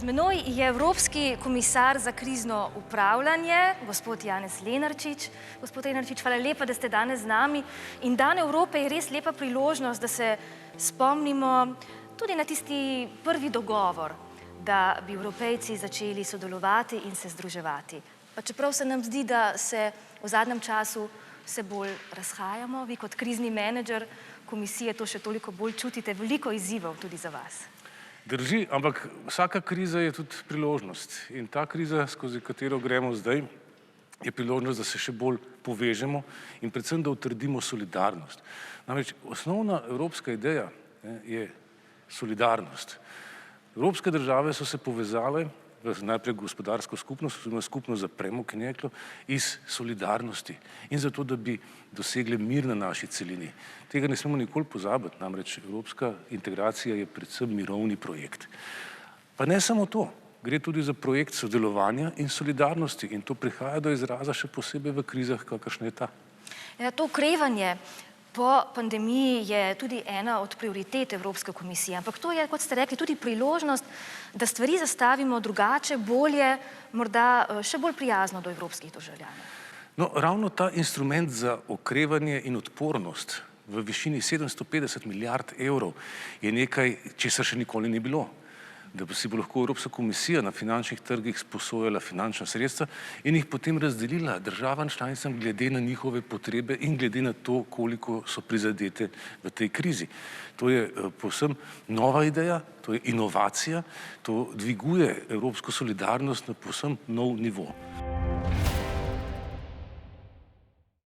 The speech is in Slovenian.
menoj je Evropski komisar za krizno upravljanje, gospod Janez Lenarčič. Gospod Lenarčič, hvala lepa, da ste danes z nami. In dan Evrope je res lepa priložnost, da se spomnimo tudi na tisti prvi dogovor, da bi Evropejci začeli sodelovati in se združevati. Pa čeprav se nam zdi, da se v zadnjem času vse bolj razhajamo, vi kot krizni menedžer komisije to še toliko bolj čutite, veliko izzivov tudi za vas. Drži, ampak vsaka kriza je tudi priložnost. In ta kriza, skozi katero gremo zdaj, je priložnost, da se še bolj povežemo in predvsem, da utrdimo solidarnost. Namreč osnovna evropska ideja je solidarnost. Evropske države so se povezale najprej gospodarsko skupnost, oziroma skupnost za premog in jeklo, iz solidarnosti in zato, da bi dosegli mir na naši celini. Tega ne smemo nikoli pozabiti, namreč evropska integracija je predvsem mirovni projekt. Pa ne samo to, gre tudi za projekt sodelovanja in solidarnosti in to prihaja do izraza še posebej v krizah, kakršna je ta. Ja, to okrevanje po pandemiji je tudi ena od prioritet Evropske komisije, ampak to je, kot ste rekli, tudi priložnost, da stvari zastavimo drugače, bolje, morda še bolj prijazno do evropskih državljanov. No, ravno ta instrument za okrevanje in odpornost v višini 750 milijard evrov je nekaj, česar še nikoli ni bilo. Da si bo lahko Evropska komisija na finančnih trgih sposojala finančna sredstva in jih potem razdelila državam članicam glede na njihove potrebe in glede na to, koliko so prizadete v tej krizi. To je povsem nova ideja, to je inovacija, to dviguje evropsko solidarnost na povsem nov nivo.